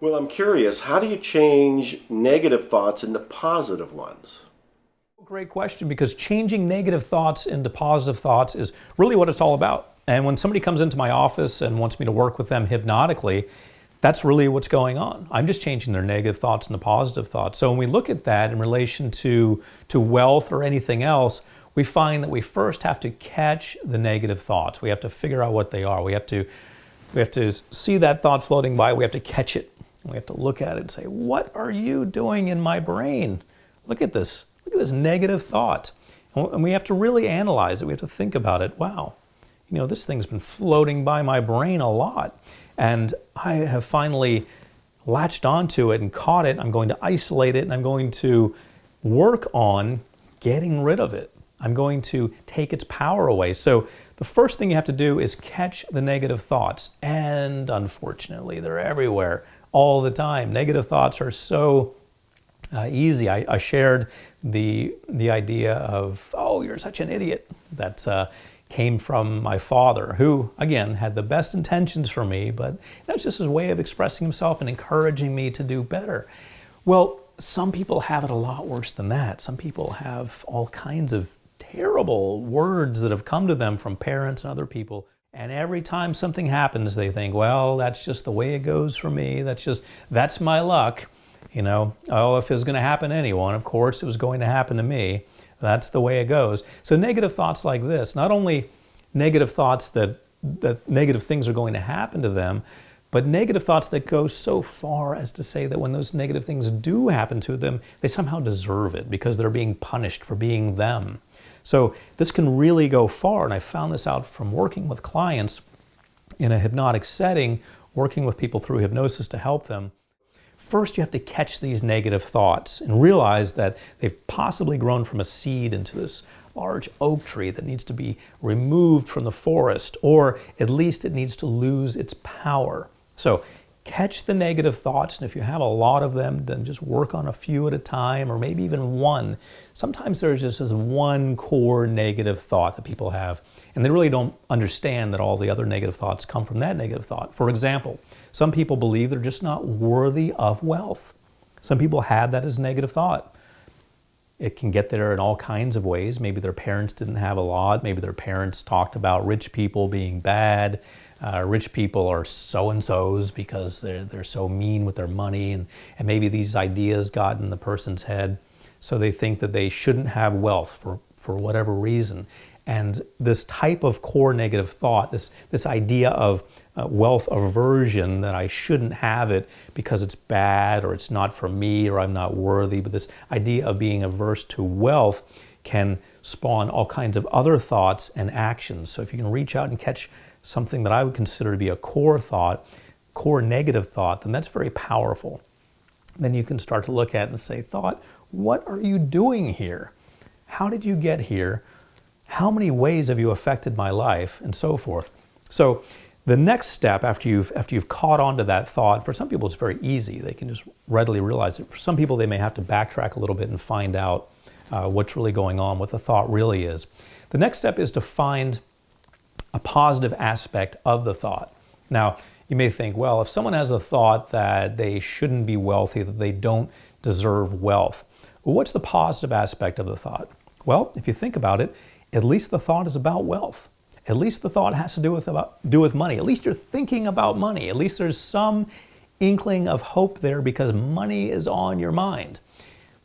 Well, I'm curious, how do you change negative thoughts into positive ones? Great question, because changing negative thoughts into positive thoughts is really what it's all about. And when somebody comes into my office and wants me to work with them hypnotically, that's really what's going on. I'm just changing their negative thoughts into positive thoughts. So when we look at that in relation to wealth or anything else, we find that we first have to catch the negative thoughts. We have to figure out what they are. We have to see that thought floating by. We have to catch it. We have to look at it and say, what are you doing in my brain? Look at this. Look at this negative thought. And we have to really analyze it. We have to think about it. Wow, this thing's been floating by my brain a lot. And I have finally latched onto it and caught it. I'm going to isolate it, and I'm going to work on getting rid of it. I'm going to take its power away. So the first thing you have to do is catch the negative thoughts. And unfortunately, they're everywhere all the time. Negative thoughts are so easy. I shared the idea of, oh, you're such an idiot. That came from my father, who, again, had the best intentions for me, but that's just his way of expressing himself and encouraging me to do better. Well, some people have it a lot worse than that. Some people have all kinds of terrible words that have come to them from parents and other people. And every time something happens, they think, well, that's just the way it goes for me. That's my luck. Oh, if it was going to happen to anyone, of course it was going to happen to me. That's the way it goes. So negative thoughts like this, not only negative thoughts that negative things are going to happen to them, but negative thoughts that go so far as to say that when those negative things do happen to them, they somehow deserve it because they're being punished for being them. So this can really go far, and I found this out from working with clients in a hypnotic setting, working with people through hypnosis to help them. First, you have to catch these negative thoughts and realize that they've possibly grown from a seed into this large oak tree that needs to be removed from the forest, or at least it needs to lose its power. So catch the negative thoughts, and if you have a lot of them, then just work on a few at a time, or maybe even one. Sometimes there's just this one core negative thought that people have, and they really don't understand that all the other negative thoughts come from that negative thought. For example, some people believe they're just not worthy of wealth. Some people have that as a negative thought. It can get there in all kinds of ways. Maybe their parents didn't have a lot. Maybe their parents talked about rich people being bad. Rich people are so-and-sos because they're so mean with their money, and maybe these ideas got in the person's head, so they think that they shouldn't have wealth for whatever reason. And this type of core negative thought, this idea of wealth aversion, that I shouldn't have it because it's bad or it's not for me or I'm not worthy, but this idea of being averse to wealth can spawn all kinds of other thoughts and actions. So if you can reach out and catch something that I would consider to be a core thought, core negative thought, then that's very powerful. Then you can start to look at it and say, thought, what are you doing here? How did you get here? How many ways have you affected my life? And so forth. So the next step after you've caught on to that thought, for some people it's very easy. They can just readily realize it. For some people they may have to backtrack a little bit and find out what's really going on, what the thought really is. The next step is to find a positive aspect of the thought. Now, you may think, well, if someone has a thought that they shouldn't be wealthy, that they don't deserve wealth, well, what's the positive aspect of the thought? Well, if you think about it, at least the thought is about wealth. At least the thought has to do with money. At least you're thinking about money. At least there's some inkling of hope there because money is on your mind.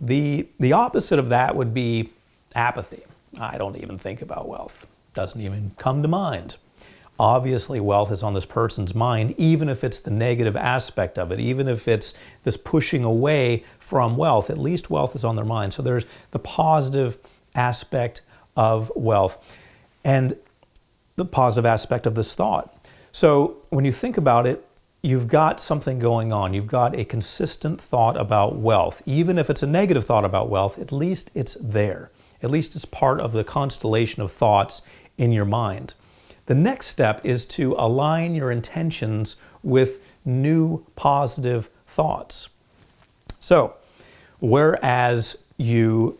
The opposite of that would be apathy. I don't even think about wealth. Doesn't even come to mind. Obviously, wealth is on this person's mind, even if it's the negative aspect of it, even if it's this pushing away from wealth. At least wealth is on their mind. So there's the positive aspect of wealth and the positive aspect of this thought. So when you think about it, you've got something going on. You've got a consistent thought about wealth. Even if it's a negative thought about wealth, at least it's there. At least it's part of the constellation of thoughts in your mind. The next step is to align your intentions with new positive thoughts. So, whereas you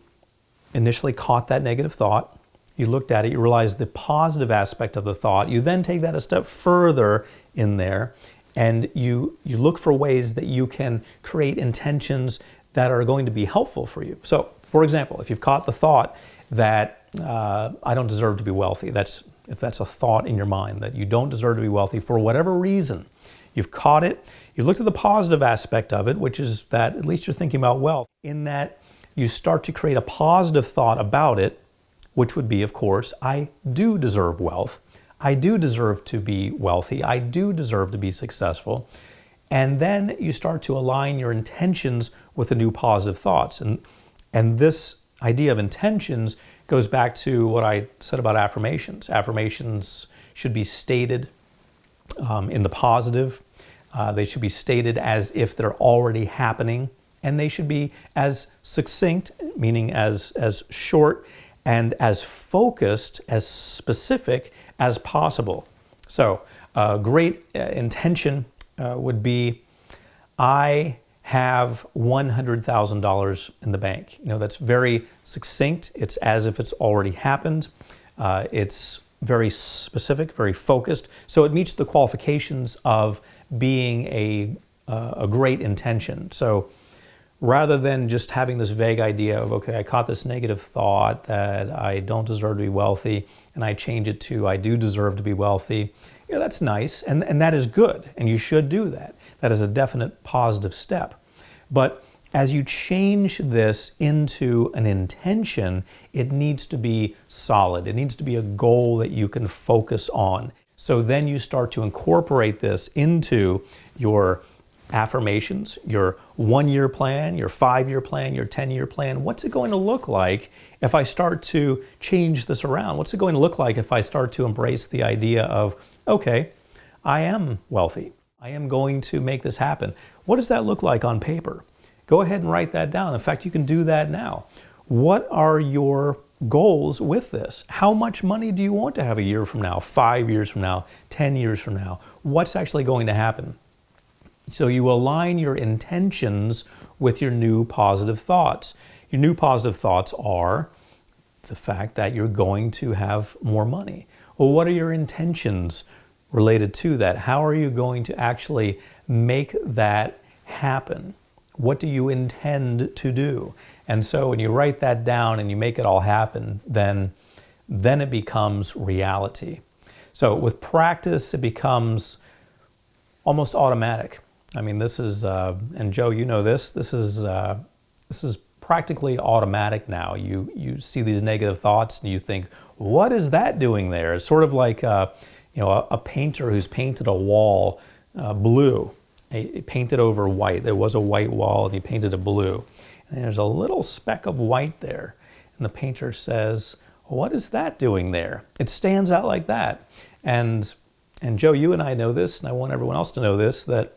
initially caught that negative thought, you looked at it, you realized the positive aspect of the thought, you then take that a step further in there and you look for ways that you can create intentions that are going to be helpful for you. So, for example, if you've caught the thought that I don't deserve to be wealthy, if that's a thought in your mind that you don't deserve to be wealthy for whatever reason, you've caught it, you've looked at the positive aspect of it, which is that at least you're thinking about wealth, in that you start to create a positive thought about it, which would be, of course, I do deserve wealth. I do deserve to be wealthy. I do deserve to be successful. And then you start to align your intentions with the new positive thoughts. And this idea of intentions goes back to what I said about affirmations. Affirmations should be stated in the positive. They should be stated as if they're already happening. And they should be as succinct, meaning as short and as focused, as specific as possible. So a great intention would be, I have $100,000 in the bank. That's very succinct. It's as if it's already happened. It's very specific, very focused. So it meets the qualifications of being a great intention. So rather than just having this vague idea of, okay, I caught this negative thought that I don't deserve to be wealthy, and I change it to I do deserve to be wealthy, that's nice, and that is good, and you should do that. That is a definite positive step. But as you change this into an intention, it needs to be solid. It needs to be a goal that you can focus on. So then you start to incorporate this into your affirmations, your 1-year plan, your 5-year plan, your 10-year plan. What's it going to look like if I start to change this around? What's it going to look like if I start to embrace the idea of, okay, I am wealthy. I am going to make this happen. What does that look like on paper? Go ahead and write that down. In fact, you can do that now. What are your goals with this? How much money do you want to have a year from now, 5 years from now, 10 years from now? What's actually going to happen? So you align your intentions with your new positive thoughts. Your new positive thoughts are the fact that you're going to have more money. Well, what are your intentions related to that? How are you going to actually make that happen? What do you intend to do? And so when you write that down and you make it all happen, then it becomes reality. So with practice, it becomes almost automatic. I mean, this is, and Joe, you know this is practically automatic now. You see these negative thoughts and you think, what is that doing there? It's sort of like a painter who's painted a wall blue. He painted over white. There was a white wall and he painted it blue. And there's a little speck of white there. And the painter says, what is that doing there? It stands out like that. And Joe, you and I know this, and I want everyone else to know this, that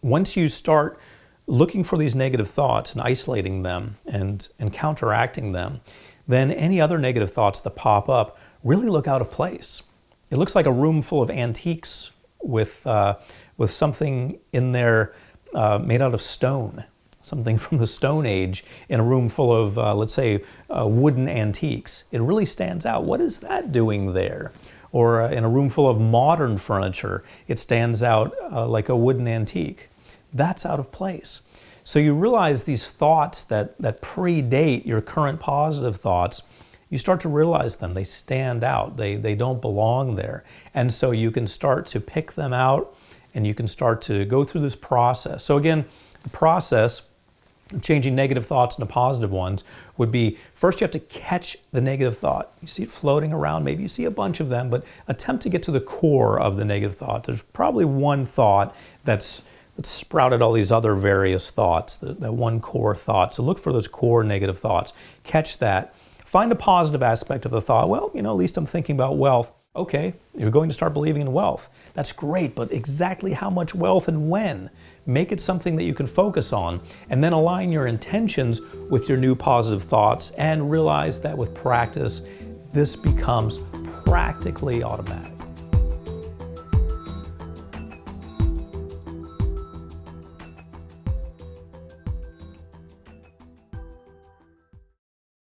once you start looking for these negative thoughts and isolating them and counteracting them, then any other negative thoughts that pop up really look out of place. It looks like a room full of antiques with something in there made out of stone, something from the Stone Age in a room full of, let's say, wooden antiques. It really stands out. What is that doing there? Or in a room full of modern furniture, it stands out like a wooden antique. That's out of place. So you realize these thoughts that predate your current positive thoughts, you start to realize them. They stand out. They don't belong there. And so you can start to pick them out and you can start to go through this process. So again, the process of changing negative thoughts into positive ones would be, first you have to catch the negative thought. You see it floating around, maybe you see a bunch of them, but attempt to get to the core of the negative thought. There's probably one thought that's sprouted all these other various thoughts, that one core thought. So look for those core negative thoughts. Catch that. Find a positive aspect of the thought. Well, at least I'm thinking about wealth. Okay, you're going to start believing in wealth. That's great, but exactly how much wealth and when? Make it something that you can focus on, and then align your intentions with your new positive thoughts, and realize that with practice, this becomes practically automatic.